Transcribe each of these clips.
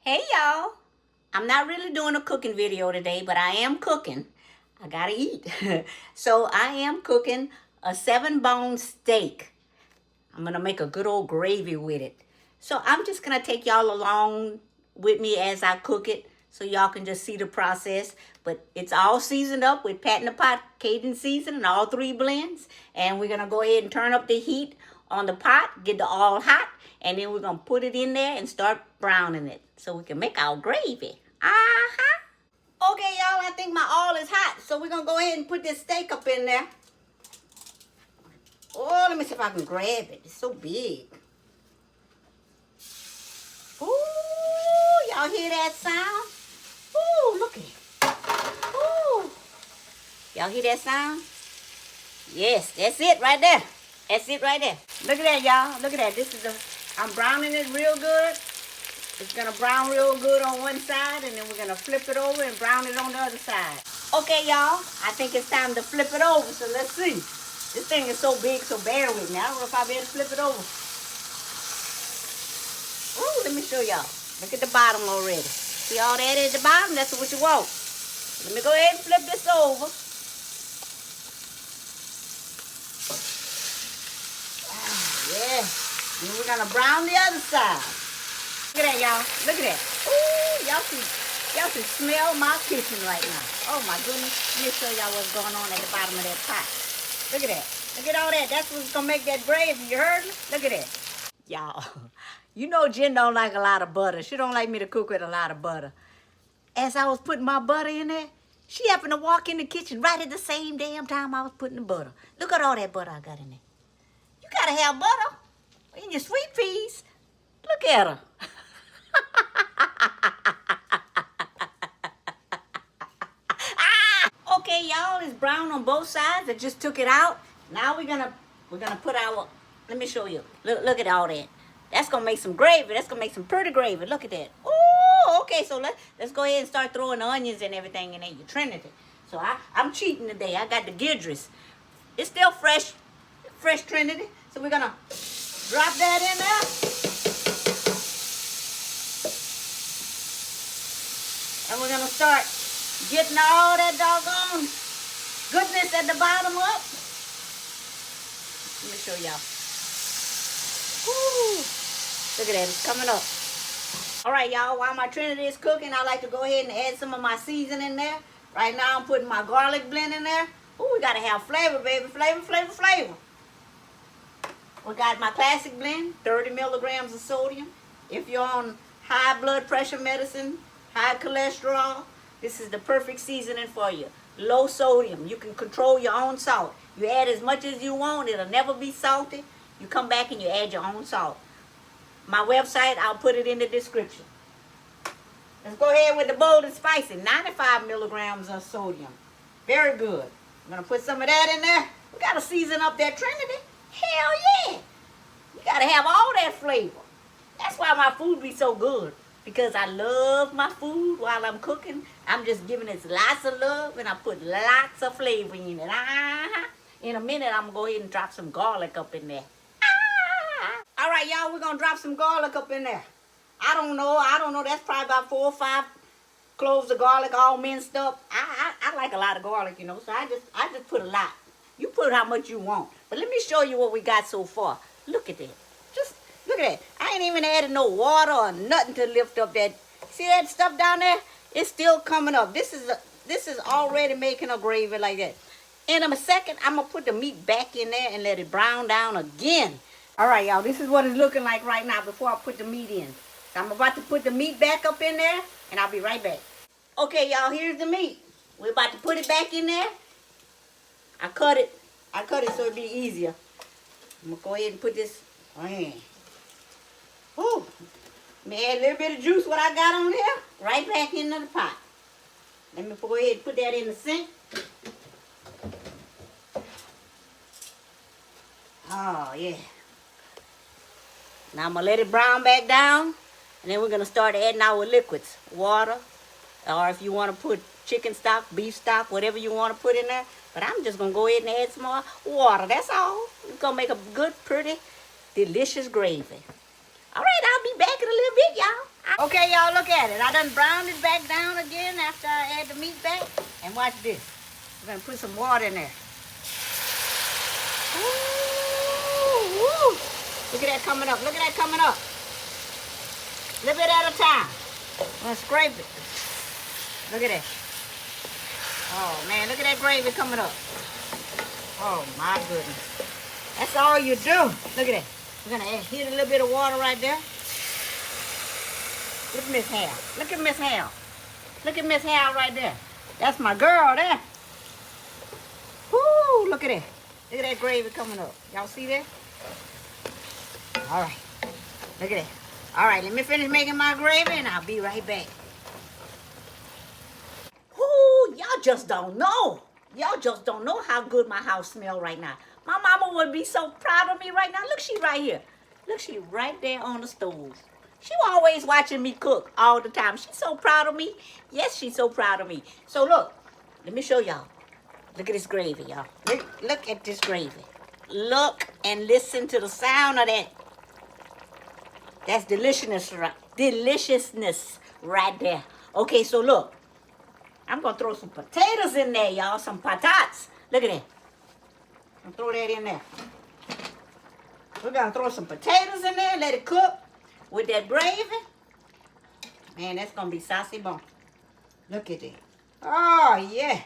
Hey y'all, I'm not really doing a cooking video today, but I am cooking. I gotta eat. So I am cooking a 7-bone steak. I'm gonna make a good old gravy with it. So I'm just gonna take y'all along with me as I cook it so y'all can just see the process. But it's all seasoned up with Pat in the Pot Cajun Seasoning, all 3 blends. And we're gonna go ahead and turn up the heat on the pot, get the oil hot, and then we're gonna put it in there and start browning it so we can make our gravy. Okay, y'all, I think my oil is hot, so we're gonna go ahead and put this steak up in there. Oh, let me see if I can grab it. It's so big. Ooh, y'all hear that sound? Ooh, look at it. Ooh. Y'all hear that sound? Yes, that's it right there. That's it right there. Look at that, y'all. Look at that. I'm browning it real good. It's gonna brown real good on one side, and then we're gonna flip it over and brown it on the other side. Okay, y'all, I think it's time to flip it over, so let's see. This thing is so big, so bear with me. I don't know if I'll be able to flip it over. Ooh, let me show y'all. Look at the bottom already. See all that at the bottom? That's what you want. Let me go ahead and flip this over. Yeah. And we're gonna brown the other side. Look at that, y'all. Look at that. Ooh, y'all can smell my kitchen right now. Oh my goodness. Let me show y'all what's going on at the bottom of that pot. Look at that. Look at all that. That's what's gonna make that gravy. You heard me? Look at that. Y'all, you know Jen don't like a lot of butter. She don't like me to cook with a lot of butter. As I was putting my butter in there, she happened to walk in the kitchen right at the same damn time I was putting the butter. Look at all that butter I got in there. You gotta have butter in your sweet peas. Look at her. Okay, y'all, it's brown on both sides. I just took it out. Now we're gonna put our, let me show you. Look at all that. That's gonna make some gravy. That's gonna make some pretty gravy. Look at that. Oh, okay, so let's go ahead and start throwing the onions and everything in there, your Trinity. So I'm cheating today. I got the Gidris. It's still fresh Trinity. So we're gonna drop that in there. And we're gonna start getting all that doggone goodness at the bottom up. Let me show y'all. Woo. Look at that, it's coming up. All right, y'all, while my Trinity is cooking, I like to go ahead and add some of my seasoning in there. Right now, I'm putting my garlic blend in there. Ooh, we gotta have flavor, baby, flavor. We got my classic blend, 30 milligrams of sodium. If you're on high blood pressure medicine, high cholesterol, this is the perfect seasoning for you. Low sodium. You can control your own salt. You add as much as you want. It'll never be salty. You come back and you add your own salt. My website, I'll put it in the description. Let's go ahead with the bold and spicy. 95 milligrams of sodium. Very good. I'm going to put some of that in there. We got to season up that Trinity. Hell yeah. You got to have all that flavor. That's why my food be so good. Because I love my food while I'm cooking. I'm just giving it lots of love, and I put lots of flavor in it. In a minute, I'm going to go ahead and drop some garlic up in there. All right, y'all, we're going to drop some garlic up in there. I don't know. That's probably about 4 or 5 cloves of garlic all minced up. I like a lot of garlic, you know, so I just put a lot. You put how much you want. But let me show you what we got so far. Look at that. Just look at that. I ain't even added no water or nothing to lift up that. See that stuff down there? It's still coming up. This is already making a gravy like that. In a second, I'm going to put the meat back in there and let it brown down again. All right, y'all. This is what it's looking like right now before I put the meat in. So I'm about to put the meat back up in there, and I'll be right back. Okay, y'all. Here's the meat. We're about to put it back in there. I cut it so it'd be easier. I'm going to go ahead and put this. Man. Whew. Let me add a little bit of juice, what I got on here, right back into the pot. Let me go ahead and put that in the sink. Oh, yeah. Now I'm going to let it brown back down, and then we're going to start adding our liquids. Water, or if you want to put chicken stock, beef stock, whatever you want to put in there. But I'm just going to go ahead and add some more water. That's all. It's going to make a good, pretty, delicious gravy. All right, I'll be back in a little bit, y'all. Okay, y'all, look at it. I done browned it back down again after I add the meat back. And watch this. We're going to put some water in there. Ooh, woo. Look at that coming up. Look at that coming up. A little bit at a time. I'm going to scrape it. Look at that. Oh, man, look at that gravy coming up. Oh, my goodness. That's all you do. Look at that. We're going to hit a little bit of water right there. Look at Miss Hal. Look at Miss Hal. Look at Miss Hal right there. That's my girl there. Woo, look at that. Look at that gravy coming up. Y'all see that? All right. Look at that. All right, let me finish making my gravy and I'll be right back. Woo, y'all just don't know. Y'all just don't know how good my house smells right now. My mama would be so proud of me right now. Look, she right here. Look, she right there on the stove. She always watching me cook all the time. She's so proud of me. Yes, she's so proud of me. So look, let me show y'all. Look at this gravy, y'all. Look at this gravy. Look and listen to the sound of that. That's deliciousness right there. Okay, so look. I'm going to throw some potatoes in there, y'all. Some patatas. Look at that. I'm going to throw that in there. We're going to throw some potatoes in there. Let it cook with that gravy. Man, that's going to be saucy bon. Look at that. Oh, yeah.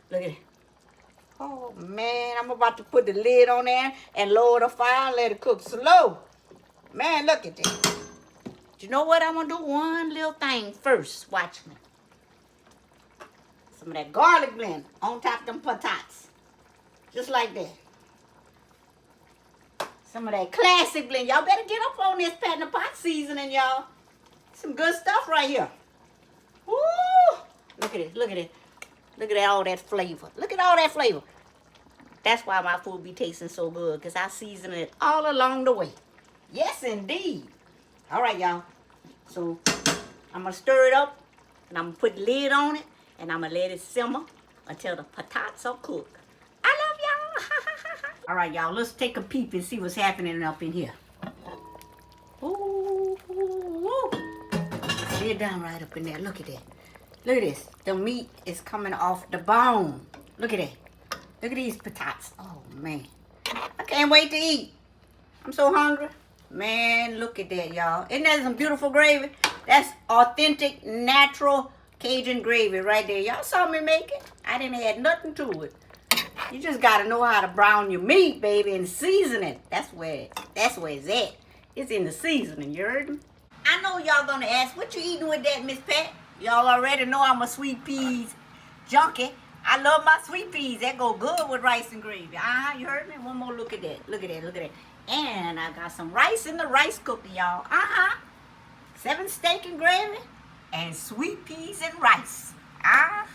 Look at it. Oh, man. I'm about to put the lid on there and lower the fire. Let it cook slow. Man, look at that. You know what? I'm going to do one little thing first. Watch me. Some of that garlic blend on top of them patatas. Just like that. Some of that classic blend. Y'all better get up on this pat in the pot seasoning, y'all. Some good stuff right here. Woo! Look at it. Look at it. Look at all that flavor. Look at all that flavor. That's why my food be tasting so good, because I season it all along the way. Yes, indeed. All right, y'all. So, I'm going to stir it up, and I'm going to put the lid on it, and I'm going to let it simmer until the patatas are cooked. I love y'all. All right, y'all. Let's take a peep and see what's happening up in here. Ooh, ooh, ooh. Lay it down right up in there. Look at that. Look at this. The meat is coming off the bone. Look at that. Look at these patatas. Oh, man. I can't wait to eat. I'm so hungry. Man, look at that, y'all. Isn't that some beautiful gravy? That's authentic, natural Cajun gravy right there. Y'all saw me make it. I didn't add nothing to it. You just got to know how to brown your meat, baby, and season it. That's where it's at. It's in the seasoning, you heard me? I know y'all going to ask, what you eating with that, Miss Pat? Y'all already know I'm a sweet peas junkie. I love my sweet peas. That go good with rice and gravy. You heard me? One more look at that. Look at that. Look at that. And I got some rice in the rice cooker, y'all. 7 steak and gravy and sweet peas and rice. I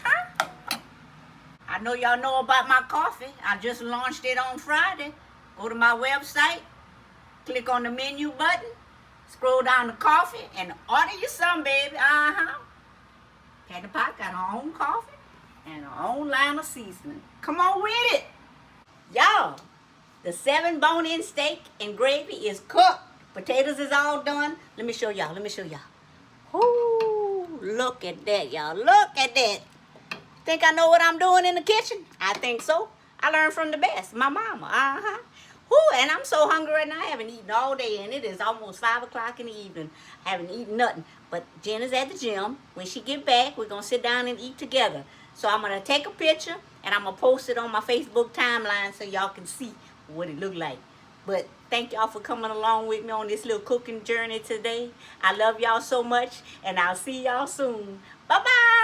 know y'all know about my coffee. I just launched it on Friday. Go to my website, click on the menu button, scroll down to coffee, and order you some, baby. Pat the Pot got her own coffee and her own line of seasoning. Come on with it. Y'all, the 7 bone-in steak and gravy is cooked. Potatoes is all done. Let me show y'all. Let me show y'all. Ooh, look at that, y'all. Look at that. Think I know what I'm doing in the kitchen? I think so. I learned from the best, my mama. Ooh, and I'm so hungry right now. I haven't eaten all day, and it is almost 5 o'clock in the evening. I haven't eaten nothing. But Jen is at the gym. When she get back, we're going to sit down and eat together. So I'm going to take a picture, and I'm going to post it on my Facebook timeline so y'all can see what it look like. But thank y'all for coming along with me on this little cooking journey today. I love y'all so much, and I'll see y'all soon. Bye-bye.